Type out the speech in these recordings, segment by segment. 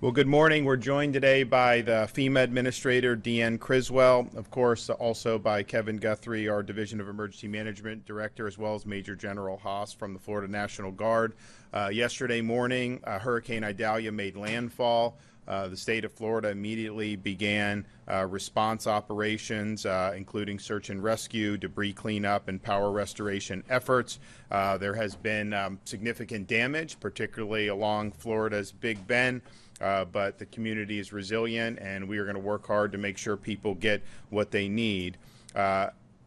Well, good morning. We're joined today by the FEMA Administrator, Deanne Criswell, of course, also by Kevin Guthrie, our Division of Emergency Management Director, as well as Major General Haas from the Florida National Guard. Yesterday morning, Hurricane Idalia made landfall. The state of Florida immediately began response operations, including search and rescue, debris cleanup, and power restoration efforts. There has been significant damage, particularly along Florida's Big Bend. But the community is resilient, and we are going to work hard to make sure people get what they need.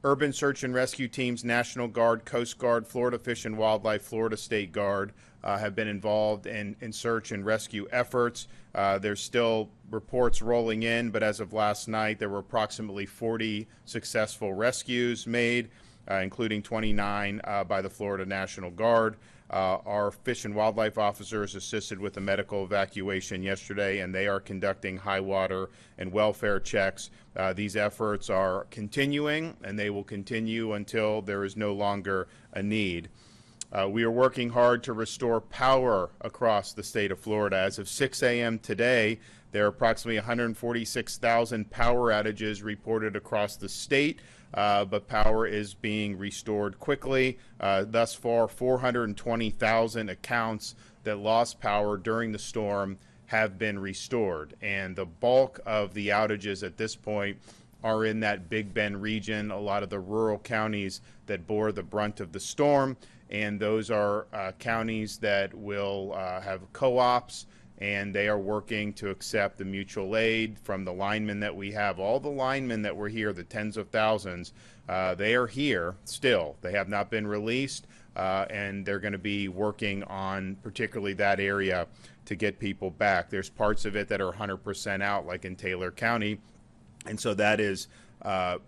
Urban search and rescue teams, National Guard, Coast Guard, Florida Fish and Wildlife, Florida State Guard have been involved in search and rescue efforts. There's still reports rolling in, but as of last night, there were approximately 40 successful rescues made, including 29 by the Florida National Guard. Our fish and wildlife officers assisted with the medical evacuation yesterday, and they are conducting high water and welfare checks. These efforts are continuing, and they will continue until there is no longer a need. We are working hard to restore power across the state of Florida. As of 6 a.m. today, there are approximately 146,000 power outages reported across the state. But power is being restored quickly. Thus far, 420,000 accounts that lost power during the storm have been restored. And the bulk of the outages at this point are in that Big Bend region, a lot of the rural counties that bore the brunt of the storm. And those are counties that will have co-ops, and they are working to accept the mutual aid from the linemen that we have. All the linemen that were here, the tens of thousands, they are here still. They have not been released, and they're going to be working on particularly that area to get people back. There's parts of it that are 100% out, like in Taylor County, and so that is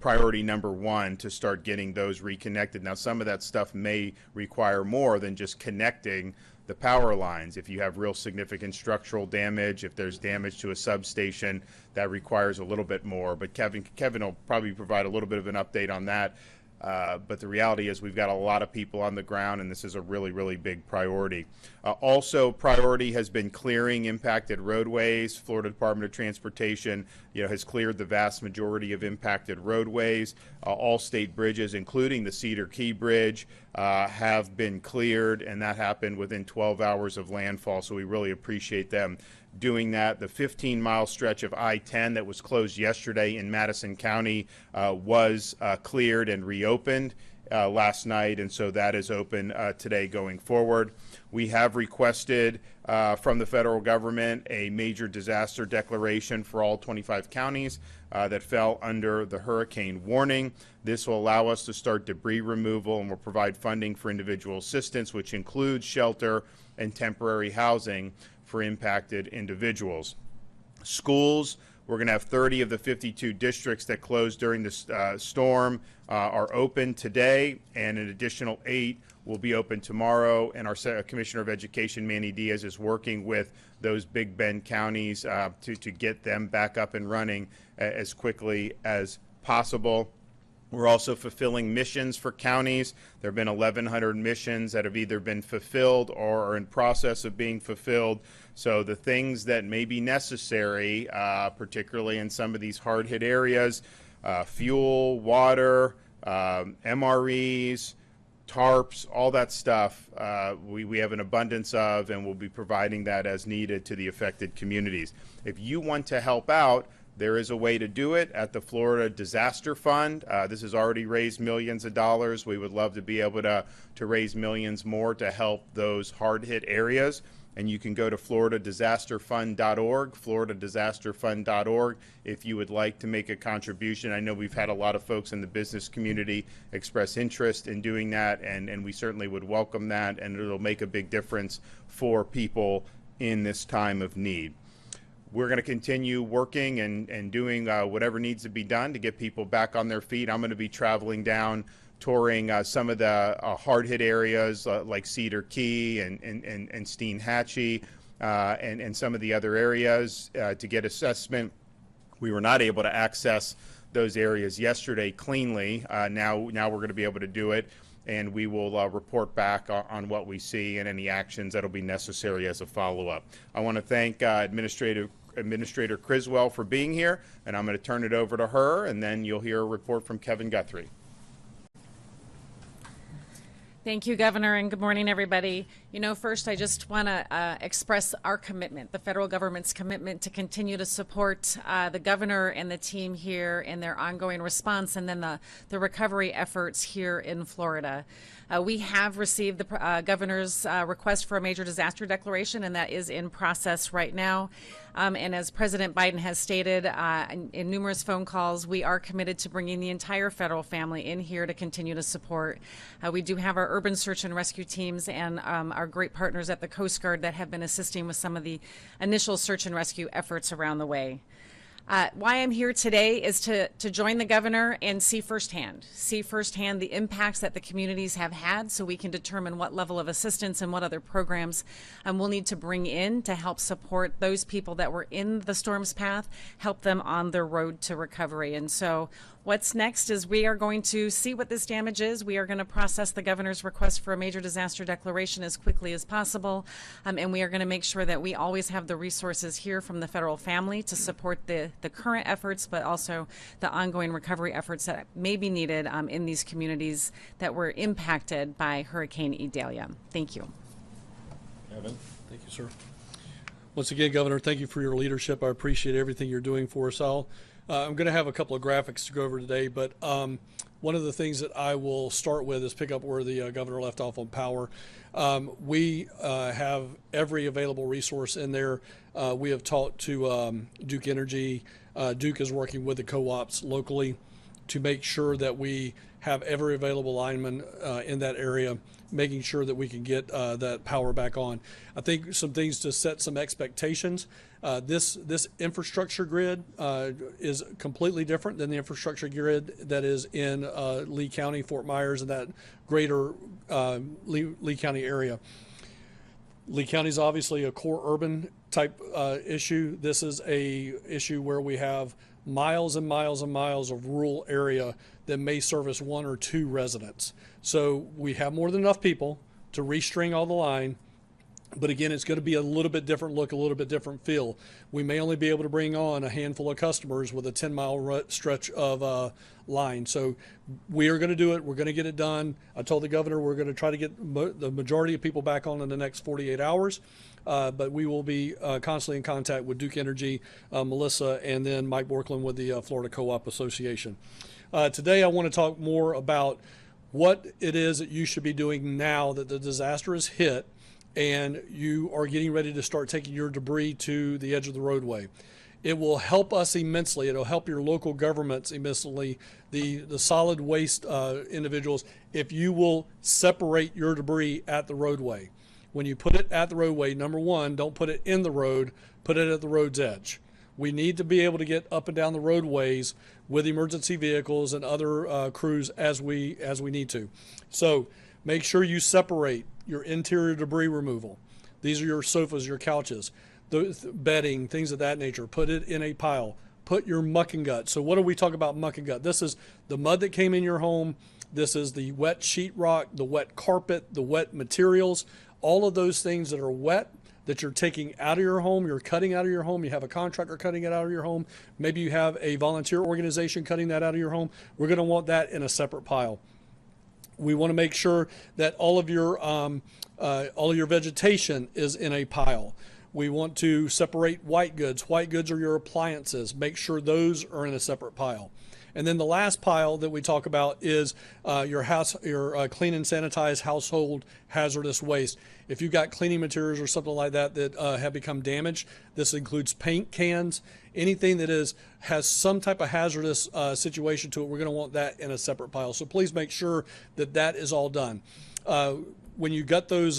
priority number one, to start getting those reconnected. Now, some of that stuff may require more than just connecting the power lines. If you have real significant structural damage, if there's damage to a substation, that requires a little bit more. But Kevin will probably provide a little bit of an update on that. But the reality is we've got a lot of people on the ground, and this is a really, really big priority. Also, priority has been clearing impacted roadways. Florida Department of Transportation, has cleared the vast majority of impacted roadways. All state bridges, including the Cedar Key Bridge, have been cleared, and that happened within 12 hours of landfall, so we really appreciate them doing that. The 15-mile stretch of I-10 that was closed yesterday in Madison County was cleared and reopened last night, and so that is open today going forward. We have requested from the federal government a major disaster declaration for all 25 counties that fell under the hurricane warning. This will allow us to start debris removal, and will provide funding for individual assistance, which includes shelter and temporary housing for impacted individuals. Schools, we're going to have 30 of the 52 districts that closed during the storm are open today, and an additional 8 will be open tomorrow. And our Commissioner of Education, Manny Diaz, is working with those Big Bend counties to get them back up and running as quickly as possible. We're also fulfilling missions for counties. There have been 1,100 missions that have either been fulfilled or are in process of being fulfilled. So the things that may be necessary, particularly in some of these hard-hit areas, fuel, water, MREs, tarps, all that stuff, we have an abundance of, and we'll be providing that as needed to the affected communities. If you want to help out, there is a way to do it at the Florida Disaster Fund. This has already raised millions of dollars. We would love to be able to raise millions more to help those hard-hit areas. And you can go to floridadisasterfund.org, floridadisasterfund.org, if you would like to make a contribution. I know we've had a lot of folks in the business community express interest in doing that, and we certainly would welcome that, and it'll make a big difference for people in this time of need. We're going to continue working and doing whatever needs to be done to get people back on their feet. I'm going to be traveling down, touring some of the hard-hit areas like Cedar Key and Steinhatchee and some of the other areas to get assessment. We were not able to access those areas yesterday cleanly. Now we're going to be able to do it. and we will report back on what we see and any actions that will be necessary as a follow-up. I want to thank Administrator Criswell for being here, and I'm going to turn it over to her, and then you'll hear a report from Kevin Guthrie. Thank you, Governor, and good morning, everybody. You know, first, I just want to express our commitment, the federal government's commitment to continue to support the governor and the team here in their ongoing response, and then the recovery efforts here in Florida. We have received the governor's request for a major disaster declaration, and that is in process right now. And as President Biden has stated in numerous phone calls, we are committed to bringing the entire federal family in here to continue to support. We do have our urban search and rescue teams and our great partners at the Coast Guard that have been assisting with some of the initial search and rescue efforts around the way. Why I'm here today is to join the governor and see firsthand the impacts that the communities have had, so we can determine what level of assistance and what other programs we'll need to bring in to help support those people that were in the storm's path, help them on their road to recovery. And so what's next is we are going to see what this damage is. We are going to process the governor's request for a major disaster declaration as quickly as possible, and we are going to make sure that we always have the resources here from the federal family to support the current efforts, but also the ongoing recovery efforts that may be needed in these communities that were impacted by Hurricane Idalia. Thank you. Evan. Thank you, sir. Once again, Governor, thank you for your leadership. I appreciate everything you're doing for us all. I'm going to have a couple of graphics to go over today, but one of the things that I will start with is pick up where the governor left off on power. We have every available resource in there. We have talked to Duke Energy. Duke is working with the co-ops locally to make sure that we have every available lineman in that area, making sure that we can get that power back on. I think some things to set some expectations. This infrastructure grid is completely different than the infrastructure grid that is in Lee County, Fort Myers, and that greater Lee County area. Lee County is obviously a core urban type issue. This is a issue where we have miles and miles and miles of rural area that may service one or two residents. So we have more than enough people to restring all the line. But again, it's going to be a little bit different look, a little bit different feel. We may only be able to bring on a handful of customers with a 10-mile stretch of line. So we are going to do it. We're going to get it done. I told the governor we're going to try to get the majority of people back on in the next 48 hours. But we will be constantly in contact with Duke Energy, Melissa, and then Mike Borkland with the Florida Co-op Association. Today I want to talk more about what it is that you should be doing now that the disaster has hit and you are getting ready to start taking your debris to the edge of the roadway. It will help us immensely. It'll help your local governments immensely, the solid waste individuals, if you will separate your debris at the roadway. When you put it at the roadway, number one, don't put it in the road, put it at the road's edge. We need to be able to get up and down the roadways with emergency vehicles and other crews as we need to. So make sure you separate your interior debris removal. These are your sofas, your couches, the bedding, things of that nature. Put it in a pile. Put your muck and gut. So what do we talk about muck and gut? This is the mud that came in your home. This is the wet sheetrock, the wet carpet, the wet materials, all of those things that are wet that you're taking out of your home, you're cutting out of your home, you have a contractor cutting it out of your home, maybe you have a volunteer organization cutting that out of your home. We're going to want that in a separate pile. We want to make sure that all of your vegetation is in a pile. We want to separate white goods. White goods are your appliances. Make sure those are in a separate pile. And then the last pile that we talk about is your clean and sanitized household hazardous waste. If you've got cleaning materials or something like that that have become damaged, this includes paint cans, anything that has some type of hazardous situation to it, we're going to want that in a separate pile. So please make sure that that is all done. When you gut those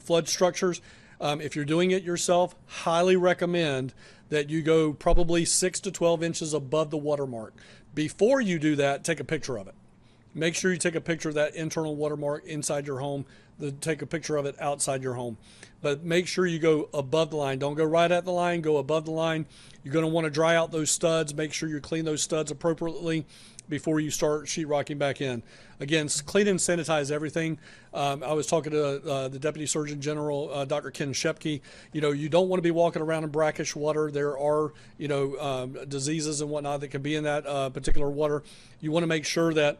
flood structures, if you're doing it yourself, highly recommend that you go probably 6 to 12 inches above the watermark. Before you do that, take a picture of it. Make sure you take a picture of that internal watermark inside your home. take a picture of it outside your home. But make sure you go above the line. Don't go right at the line, go above the line. You're going to want to dry out those studs. Make sure you clean those studs appropriately before you start sheetrocking back in. Again, clean and sanitize everything. I was talking to the Deputy Surgeon General, Dr. Ken Shepke. You don't want to be walking around in brackish water. There are, diseases and whatnot that can be in that particular water. You want to make sure that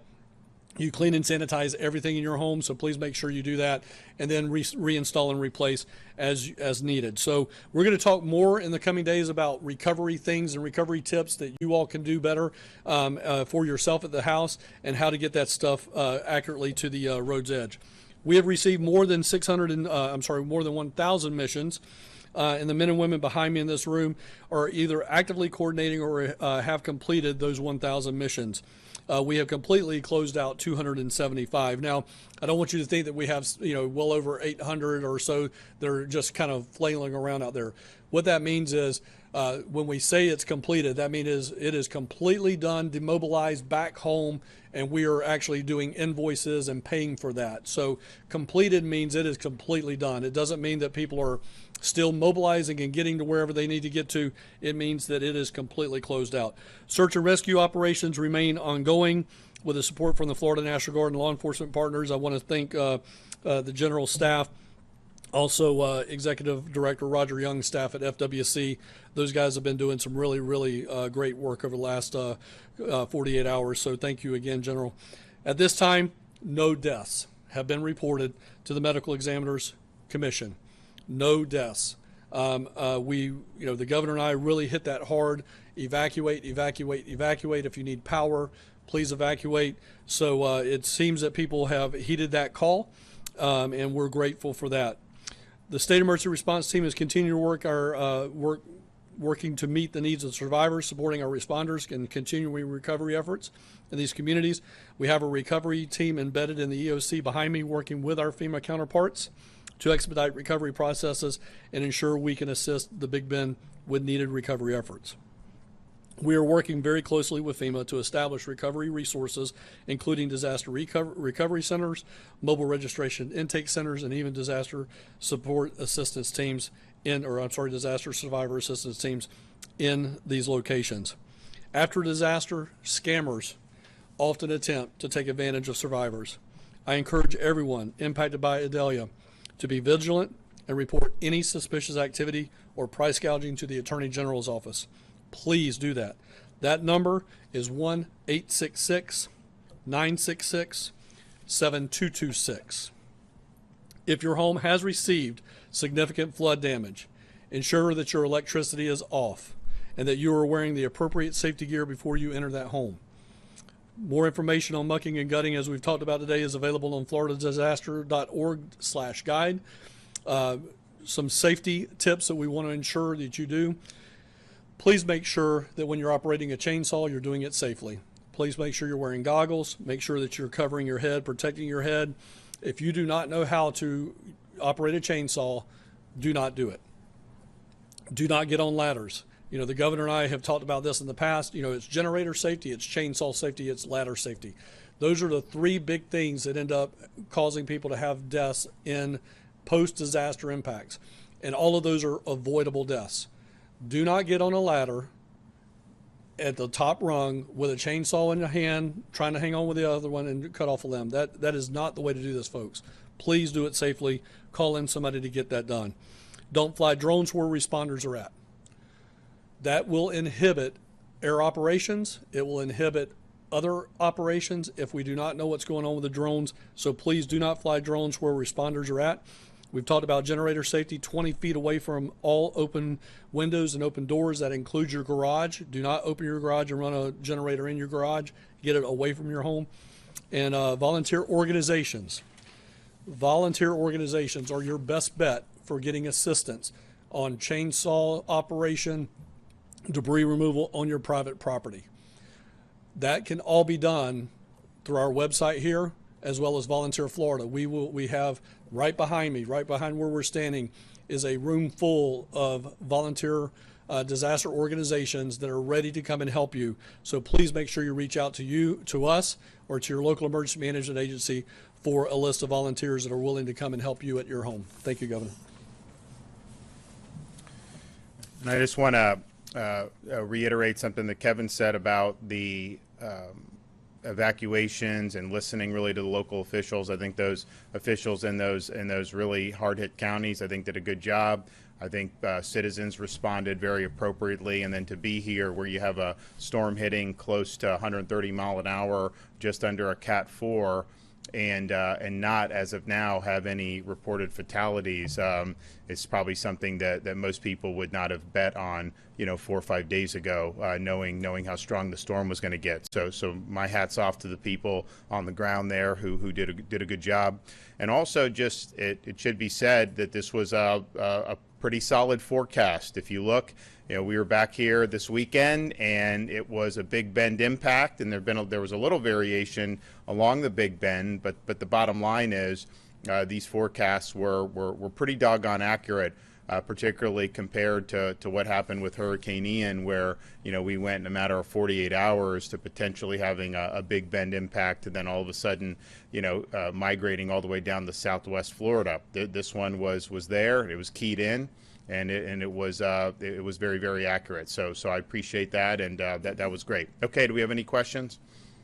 you clean and sanitize everything in your home, so please make sure you do that, and then reinstall and replace as needed. So we're going to talk more in the coming days about recovery things and recovery tips that you all can do better for yourself at the house, and how to get that stuff accurately to the road's edge. We have received more than 1,000 missions. And the men and women behind me in this room are either actively coordinating or have completed those 1,000 missions. We have completely closed out 275. Now, I don't want you to think that we have, well over 800 or so that are just kind of flailing around out there. What that means is when we say it's completed, that means it is completely done, demobilized, back home, and we are actually doing invoices and paying for that. So completed means it is completely done. It doesn't mean that people are still mobilizing and getting to wherever they need to get to. It means that it is completely closed out. Search and rescue operations remain ongoing with the support from the Florida National Guard and law enforcement partners. I want to thank the general staff, also Executive Director Roger Young's staff at FWC. Those guys have been doing some really, really great work over the last 48 hours. So thank you again, General. At this time, no deaths have been reported to the Medical Examiners Commission. No deaths. The governor and I really hit that hard. Evacuate, evacuate, evacuate. If you need power, please evacuate. So it seems that people have heeded that call, and we're grateful for that. The state emergency response team is continuing to working to meet the needs of survivors, supporting our responders, and continuing recovery efforts in these communities. We have a recovery team embedded in the EOC behind me, working with our FEMA counterparts to expedite recovery processes and ensure we can assist the Big Bend with needed recovery efforts. We are working very closely with FEMA to establish recovery resources, including disaster recovery centers, mobile registration intake centers, and even disaster support assistance teams disaster survivor assistance teams in these locations. After disaster, scammers often attempt to take advantage of survivors. I encourage everyone impacted by Idalia to be vigilant and report any suspicious activity or price gouging to the Attorney General's office. Please do that. That number is 1-866-966-7226. If your home has received significant flood damage, ensure that your electricity is off and that you are wearing the appropriate safety gear before you enter that home. More information on mucking and gutting, as we've talked about today, is available on floridadisaster.org/guide. Some safety tips that we want to ensure that you do. Please make sure that when you're operating a chainsaw, you're doing it safely. Please make sure you're wearing goggles. Make sure that you're covering your head, protecting your head. If you do not know how to operate a chainsaw, do not do it. Do not get on ladders. The governor and I have talked about this in the past. It's generator safety, it's chainsaw safety, it's ladder safety. Those are the three big things that end up causing people to have deaths in post-disaster impacts. And all of those are avoidable deaths. Do not get on a ladder at the top rung with a chainsaw in your hand, trying to hang on with the other one and cut off a limb. That is not the way to do this, folks. Please do it safely. Call in somebody to get that done. Don't fly drones where responders are at. That will inhibit air operations. It will inhibit other operations if we do not know what's going on with the drones. So please do not fly drones where responders are at. We've talked about generator safety, 20 feet away from all open windows and open doors. That includes your garage. Do not open your garage and run a generator in your garage. Get it away from your home. And volunteer organizations. Volunteer organizations are your best bet for getting assistance on chainsaw operation, debris removal on your private property. That can all be done through our website here, as well as Volunteer Florida. We have right behind me, right behind where we're standing, is a room full of volunteer disaster organizations that are ready to come and help you. So please make sure you reach out to us or to your local emergency management agency for a list of volunteers that are willing to come and help you at your home. Thank you, Governor. And I just want to reiterate something that Kevin said about the evacuations and listening really to the local officials. I think those officials in those really hard-hit counties, I think, did a good job. I think citizens responded very appropriately, and then to be here where you have a storm hitting close to 130 mile an hour, just under a Cat 4, and not as of now have any reported fatalities, it's probably something that most people would not have bet on, 4 or 5 days ago, knowing how strong the storm was going to get. So my hat's off to the people on the ground there who did a good job. And also, just it should be said that this was a pretty solid forecast. If you look, we were back here this weekend, and it was a Big Bend impact, and there was a little variation along the Big Bend, but the bottom line is these forecasts were pretty doggone accurate, particularly compared to what happened with Hurricane Ian, where we went in a matter of 48 hours to potentially having a Big Bend impact, and then all of a sudden migrating all the way down to Southwest Florida. This one was there, it was keyed in, and it was very, very accurate. So I appreciate that, and that was great. Okay, do we have any questions?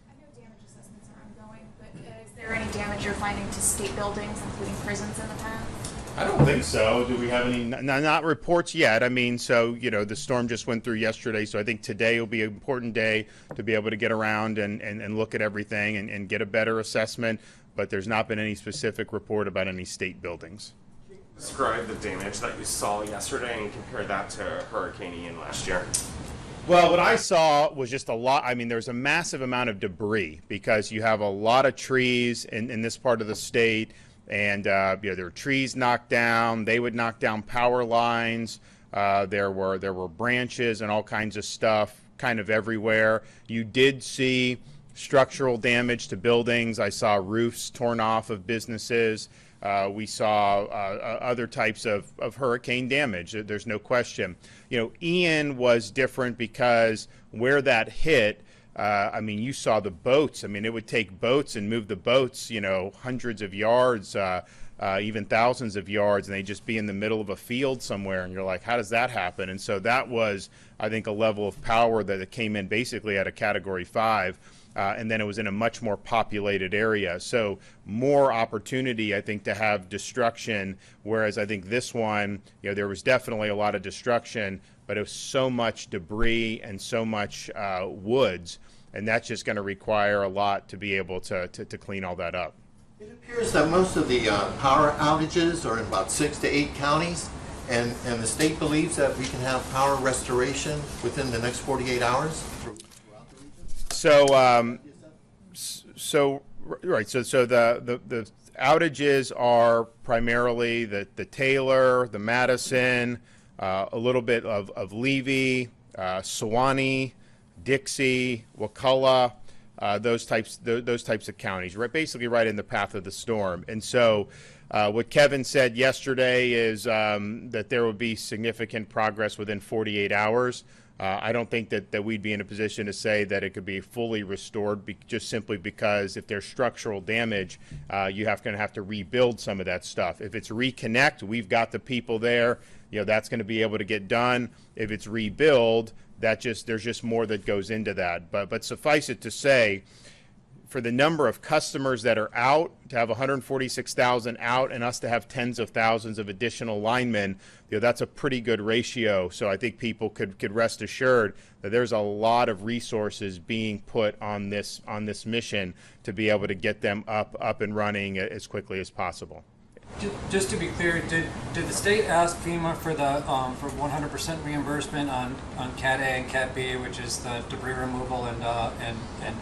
I know damage assessments are ongoing, but is there any damage you're finding to state buildings, including prisons, in the past? I don't think so. Do we have any? Not reports yet. I mean, so, the storm just went through yesterday, so I think today will be an important day to be able to get around and look at everything and get a better assessment, but there's not been any specific report about any state buildings. Describe the damage that you saw yesterday and compare that to Hurricane Ian last year. Well, what I saw was just a lot. I mean, there's a massive amount of debris because you have a lot of trees in this part of the state. And there were trees knocked down. They would knock down power lines. There were branches and all kinds of stuff kind of everywhere. You did see structural damage to buildings. I saw roofs torn off of businesses. We saw other types of hurricane damage. There's no question. Ian was different because where that hit, I mean, you saw the boats. I mean, it would take boats and move the boats, hundreds of yards, even thousands of yards, and they'd just be in the middle of a field somewhere. And you're like, how does that happen? And so that was, I think, a level of power that it came in basically at a Category 5. And then it was in a much more populated area. So more opportunity, I think, to have destruction, whereas I think this one, there was definitely a lot of destruction, but it was so much debris and so much woods, and that's just going to require a lot to be able to clean all that up. It appears that most of the power outages are in about 6 to 8 counties, and the state believes that we can have power restoration within the next 48 hours throughout the region. So the outages are primarily the Taylor, the Madison, a little bit of Levy, Sewanee, Dixie, Wakulla, those types of counties, right, basically right in the path of the storm. And so what Kevin said yesterday is that there would be significant progress within 48 hours. I don't think that we'd be in a position to say that it could be fully restored just simply because if there's structural damage, you're going to have to rebuild some of that stuff. If it's reconnect, we've got the people there. That's going to be able to get done. If it's rebuild, there's just more that goes into that. But suffice it to say, for the number of customers that are out, to have 146,000 out and us to have tens of thousands of additional linemen, that's a pretty good ratio. So I think people could rest assured that there's a lot of resources being put on this mission to be able to get them up and running as quickly as possible. Just to be clear, did the state ask FEMA for the for 100% reimbursement on Cat A and Cat B, which is the debris removal and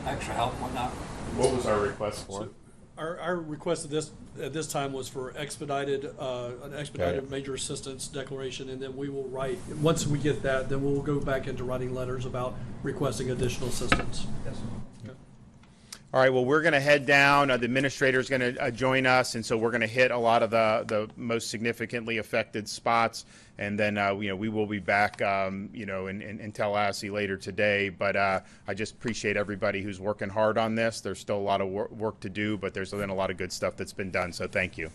extra help and whatnot? What was our request for? Our request at this time was for an expedited major assistance declaration, and then we will write, once we get that, then we'll go back into writing letters about requesting additional assistance. Yes. All right, well, we're going to head down. The administrator is going to join us, and so we're going to hit a lot of the most significantly affected spots, and then we will be back in Tallahassee later today. But I just appreciate everybody who's working hard on this. There's still a lot of work to do, but there's been a lot of good stuff that's been done, so thank you.